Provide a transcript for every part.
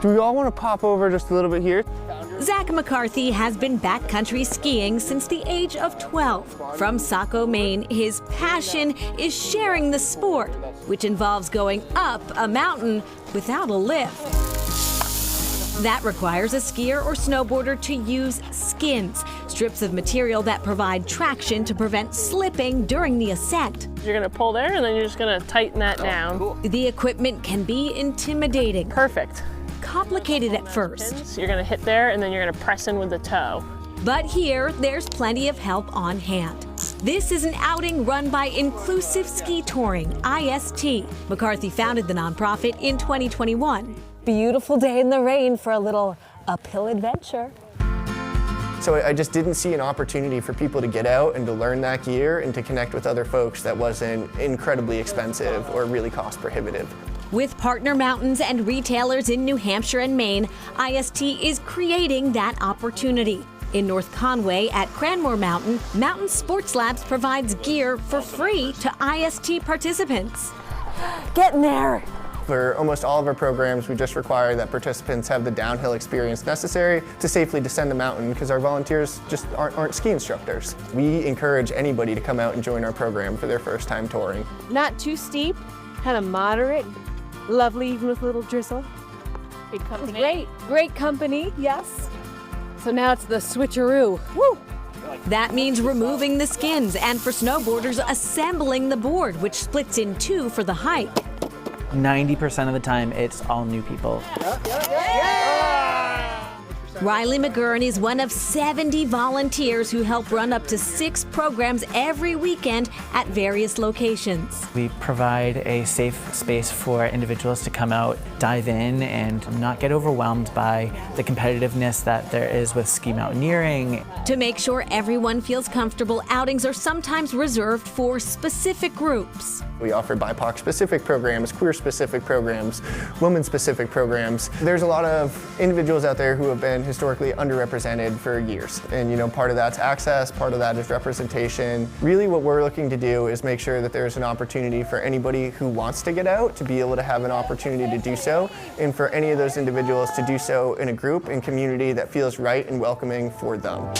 Do we all want to pop over just a little bit here? Zach McCarthy has been backcountry skiing since the age of 12. From Saco, Maine, his passion is sharing the sport, which involves going up a mountain without a lift. That requires a skier or snowboarder to use skins, strips of material that provide traction to prevent slipping during the ascent. You're gonna pull there and then you're just gonna tighten that down. Cool. The equipment can be intimidating. Perfect. Complicated at first. So you're gonna hit there and then you're gonna press in with the toe. But here, there's plenty of help on hand. This is an outing run by Inclusive Ski Touring, IST. McCarthy founded the nonprofit in 2021. Beautiful day in the rain for a little uphill adventure. So I just didn't see an opportunity for people to get out and to learn that gear and to connect with other folks that wasn't incredibly expensive or really cost prohibitive. With partner mountains and retailers in New Hampshire and Maine, IST is creating that opportunity. In North Conway at Cranmore Mountain, Mountain Sports Labs provides gear for free to IST participants. Get in there. For almost all of our programs, we just require that participants have the downhill experience necessary to safely descend the mountain because our volunteers just aren't ski instructors. We encourage anybody to come out and join our program for their first time touring. Not too steep, kind of moderate, lovely even with a little drizzle. Big company. Great company, yes. So now it's the switcheroo. Woo! That means removing the skins and for snowboarders, assembling the board, which splits in two for the hike. 90% of the time, it's all new people. Riley McGurn is one of 70 volunteers who help run up to 6 programs every weekend at various locations. We provide a safe space for individuals to come out, dive in, and not get overwhelmed by the competitiveness that there is with ski mountaineering. To make sure everyone feels comfortable, outings are sometimes reserved for specific groups. We offer BIPOC-specific programs, queer-specific programs, women-specific programs. There's a lot of individuals out there who have been historically underrepresented for years. And part of that's access, part of that is representation. Really what we're looking to do is make sure that there's an opportunity for anybody who wants to get out to be able to have an opportunity to do so, and for any of those individuals to do so in a group and community that feels right and welcoming for them.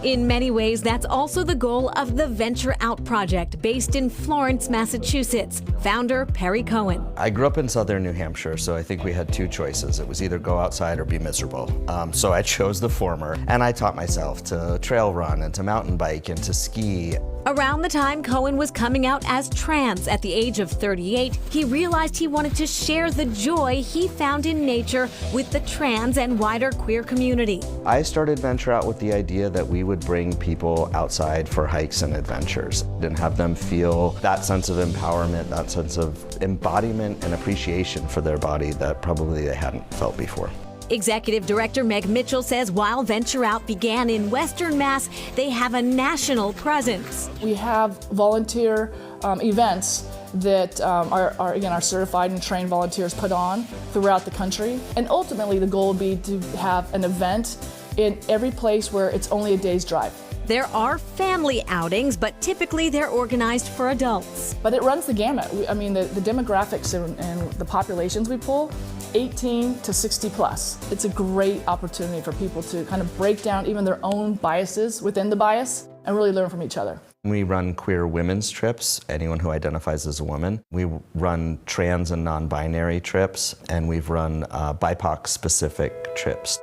In many ways, that's also the goal of the Venture Out Project, based in Florence, Massachusetts. Founder Perry Cohen. I grew up in southern New Hampshire, so I think we had 2 choices. It was either go outside or be miserable. So I chose the former, and I taught myself to trail run and to mountain bike and to ski. Around the time Cohen was coming out as trans at the age of 38, he realized he wanted to share the joy he found in nature with the trans and wider queer community. I started Venture Out with the idea that we would bring people outside for hikes and adventures and have them feel that sense of empowerment, that sense of embodiment and appreciation for their body that probably they hadn't felt before. Executive Director Meg Mitchell says while Venture Out began in Western Mass, they have a national presence. We have volunteer events that our certified and trained volunteers put on throughout the country. And ultimately the goal would be to have an event in every place where it's only a day's drive. There are family outings, but typically they're organized for adults. But it runs the gamut. The demographics and the populations we pull, 18 to 60 plus. It's a great opportunity for people to kind of break down even their own biases within the bias and really learn from each other. We run queer women's trips, anyone who identifies as a woman. We run trans and non-binary trips, and we've run BIPOC-specific trips.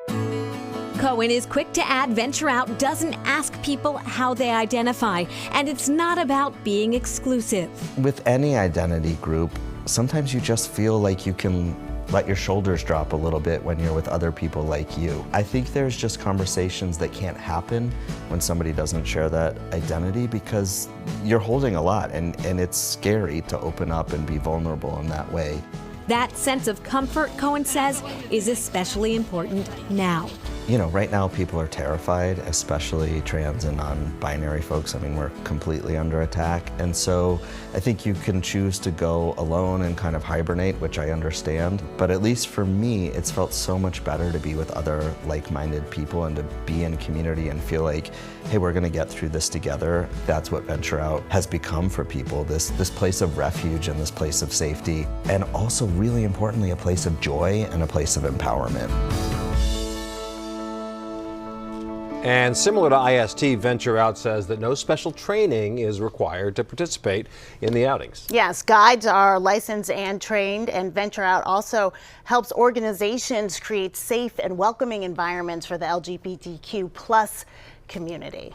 Cohen is quick to add Venture Out doesn't ask people how they identify, and it's not about being exclusive. With any identity group, sometimes you just feel like you can let your shoulders drop a little bit when you're with other people like you. I think there's just conversations that can't happen when somebody doesn't share that identity because you're holding a lot and it's scary to open up and be vulnerable in that way. That sense of comfort, Cohen says, is especially important now. You know, right now people are terrified, especially trans and non-binary folks. I mean, we're completely under attack. And so I think you can choose to go alone and kind of hibernate, which I understand. But at least for me, it's felt so much better to be with other like-minded people and to be in community and feel like, hey, we're gonna get through this together. That's what Venture Out has become for people, this place of refuge and this place of safety. And also, really importantly, a place of joy and a place of empowerment. And similar to IST, Venture Out says that no special training is required to participate in the outings. Yes, guides are licensed and trained, and Venture Out also helps organizations create safe and welcoming environments for the LGBTQ+ community.